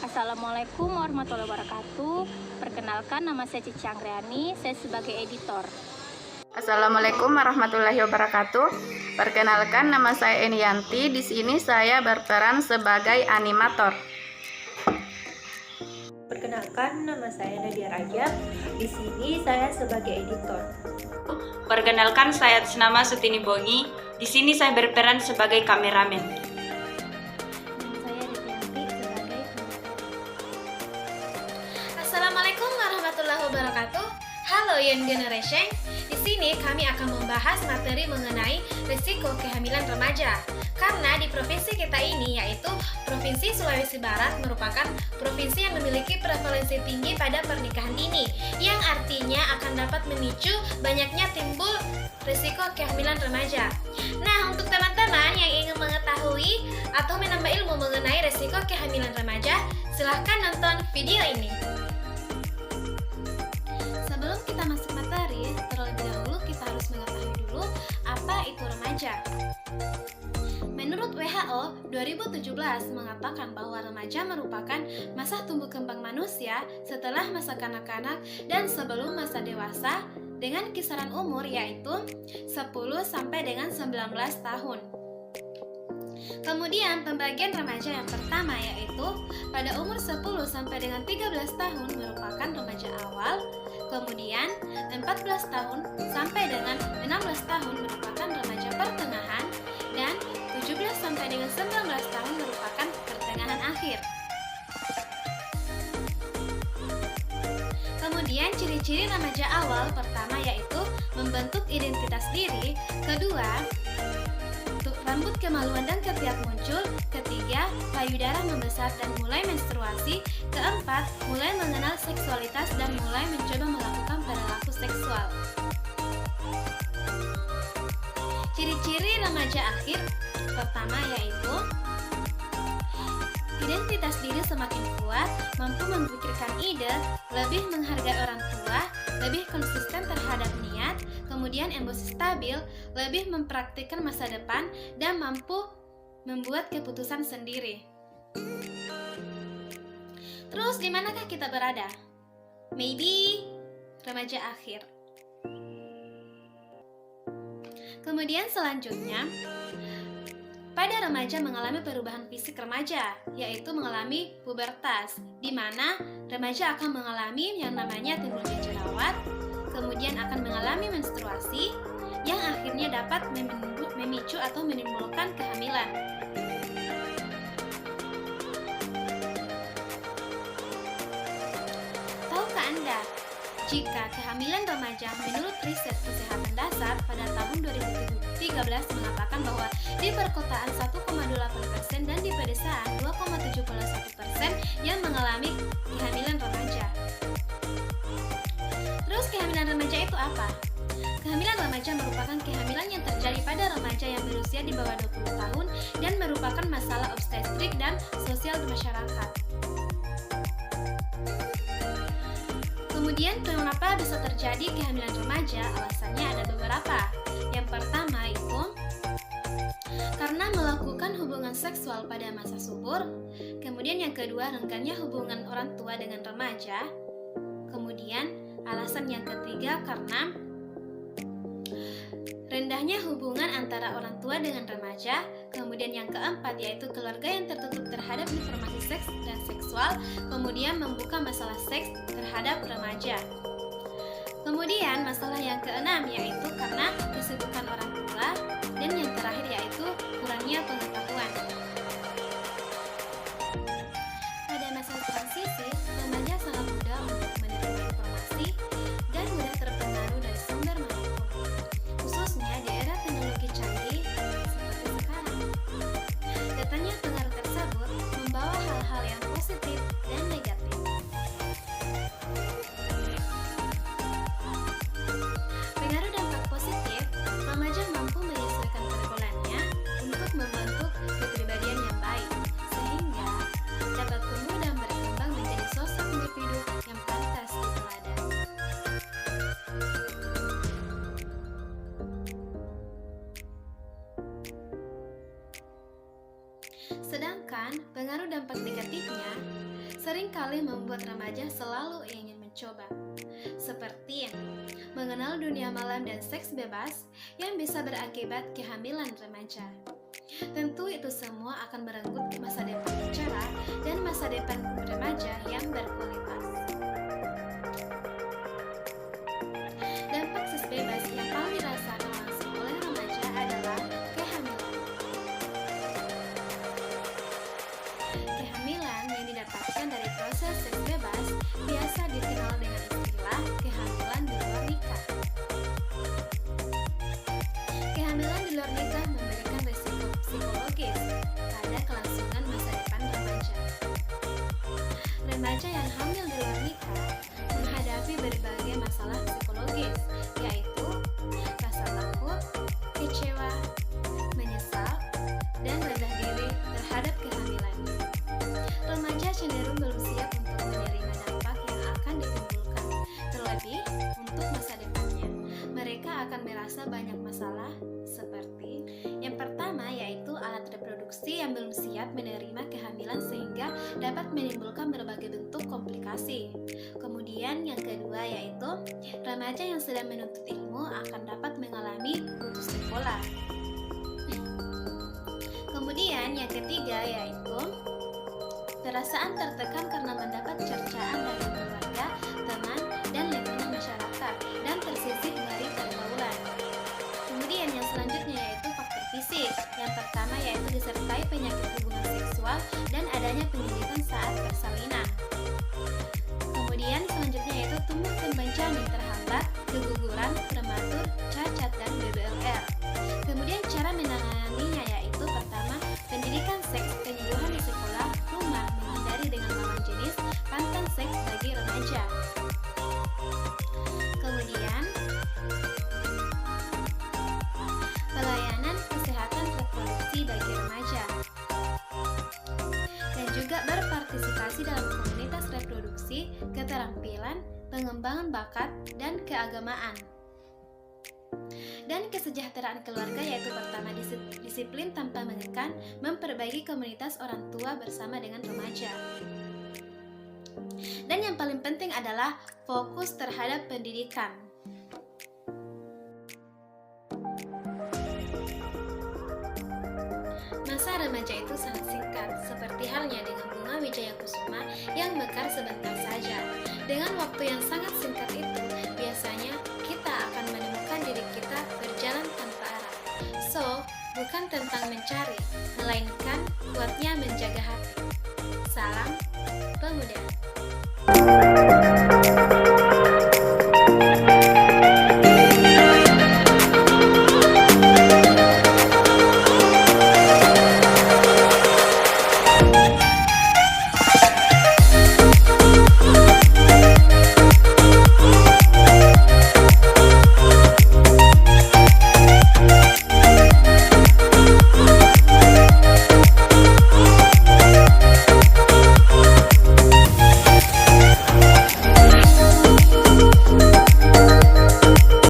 Assalamualaikum warahmatullahi wabarakatuh. Perkenalkan, nama saya Cici Anggreni, saya sebagai editor. Assalamualaikum warahmatullahi wabarakatuh. Perkenalkan, nama saya Enianti. Di sini saya berperan sebagai animator. Perkenalkan, nama saya Nadia Rajab. Di sini saya sebagai editor. Perkenalkan, saya atas nama Sutini Bongi. Di sini saya berperan sebagai kameramen. Assalamualaikum warahmatullahi wabarakatuh. Halo Young Generation. Di sini kami akan membahas materi mengenai risiko kehamilan remaja. Karena di provinsi kita ini, yaitu Provinsi Sulawesi Barat, merupakan provinsi yang memiliki prevalensi tinggi pada pernikahan dini, yang artinya akan dapat memicu banyaknya timbul risiko kehamilan remaja. Nah, untuk teman-teman yang ingin mengetahui atau menambah ilmu mengenai risiko kehamilan remaja, silahkan nonton video ini. Sebelum kita masuk materi, terlebih dahulu kita harus mengetahui dulu apa itu remaja. Menurut WHO, 2017 mengatakan bahwa remaja merupakan masa tumbuh kembang manusia setelah masa kanak-kanak dan sebelum masa dewasa dengan kisaran umur yaitu 10 sampai dengan 19 tahun. Kemudian pembagian remaja yang pertama yaitu pada umur 10 sampai dengan 13 tahun merupakan remaja awal, kemudian 14 tahun sampai dengan 16 tahun merupakan remaja pertengahan, dan 17 sampai dengan 19 tahun merupakan pertengahan akhir. Kemudian ciri-ciri remaja awal pertama yaitu membentuk identitas diri, kedua rambut kemaluan dan ketiak muncul, ketiga payudara membesar dan mulai menstruasi, keempat mulai mengenal seksualitas dan mulai mencoba melakukan perilaku seksual. Ciri-ciri remaja akhir pertama yaitu identitas diri semakin kuat, mampu memikirkan ide, lebih menghargai orang tua, lebih konsisten terhadap niat, kemudian emosi stabil, lebih mempraktikkan masa depan, dan mampu membuat keputusan sendiri. Terus di manakah kita berada? Maybe remaja akhir. Kemudian selanjutnya, pada remaja mengalami perubahan fisik remaja, yaitu mengalami pubertas, di mana remaja akan mengalami yang namanya timbulnya jerawat, kemudian akan mengalami menstruasi, yang akhirnya dapat memicu atau menimbulkan kehamilan. Tahukah Anda, jika kehamilan remaja menurut riset kesehatan dasar pada tahun 2013 mengatakan bahwa di perkotaan 1,8% dan di pedesaan 2,71% yang mengalami kehamilan remaja. Terus kehamilan remaja itu apa? Kehamilan remaja merupakan kehamilan yang terjadi pada remaja yang berusia di bawah 20 tahun dan merupakan masalah obstetrik dan sosial di masyarakat. Kemudian kenapa bisa terjadi kehamilan remaja? Alasannya ada beberapa. Yang pertama itu karena melakukan hubungan seksual pada masa subur. Kemudian yang kedua, renggangnya hubungan orang tua dengan remaja. Kemudian alasan yang ketiga karena rendahnya hubungan antara orang tua dengan remaja. Kemudian yang keempat yaitu keluarga yang tertutup terhadap informasi seks dan seksual. Kemudian membuka masalah seks terhadap remaja. Kemudian masalah yang keenam yaitu karena kesibukan orang tua. Dan yang terakhir yaitu kurangnya pengetahuan. Pada masa Sedangkan pengaruh dampak negatifnya seringkali membuat remaja selalu ingin mencoba, seperti mengenal dunia malam dan seks bebas yang bisa berakibat kehamilan remaja. Tentu itu semua akan merenggut masa depan yang cerah dan masa depan remaja yang berkualitas. Dampak seks bebas yang paling dirasakan langsung oleh remaja adalah kehamilan. Kehamilan yang didapatkan dari proses seks bebas biasa dikenal dengan istilah kehamilan di luar nikah. Kehamilan di luar nikah memberikan risiko psikologis pada kelangsungan masa depan remaja. Remaja yang hamil di luar nikah menghadapi berbagai masalah psikologis, yaitu rasa takut, kecewa, menyesal, dan rendah diri terhadap kehamilan. Remaja cenderung belum siap untuk menerima dampak yang akan ditimbulkan, terlebih untuk masa depannya. Mereka akan merasa banyak masalah, seperti yang pertama yaitu alat reproduksi yang belum siap menerima kehamilan sehingga dapat menimbulkan berbagai bentuk komplikasi. Kemudian yang kedua yaitu remaja yang sedang menuntut ilmu akan dapat mengalami putus sekolah. Kemudian yang ketiga yaitu perasaan tertekan karena mendapat cercaan dari keluarga, teman, dan lingkungan masyarakat dan tersisih dari pergaulan. Kemudian yang selanjutnya yaitu faktor fisik. Yang pertama yaitu disertai penyakit hubungan seksual dan adanya penyulitan saat persalinan. Kemudian selanjutnya yaitu tumbuh kembang janin terhambat, keguguran, prematur, cacat, dan BBLR. Kemudian cara menanganinya yaitu pertama, pendidikan seks penyuluhan di sekolah, rumah, menghindari dengan lawan jenis, pantang seks bagi remaja. Kemudian pelayanan kesehatan reproduksi bagi remaja dan juga berpartisipasi dalam komunitas reproduksi, keterampilan, pengembangan bakat, dan keagamaan. Dan kesejahteraan keluarga yaitu pertama disiplin tanpa mengekang, memperbaiki komunitas orang tua bersama dengan remaja. Dan yang paling penting adalah fokus terhadap pendidikan. Masa remaja itu sangat singkat, seperti halnya dengan bunga wijaya kusuma yang mekar sebentar saja. Dengan waktu yang sangat singkat itu, biasanya kita akan menemukan diri kita berjalan tanpa arah. So, bukan tentang mencari, melainkan buatnya menjaga hati. Salam pemuda.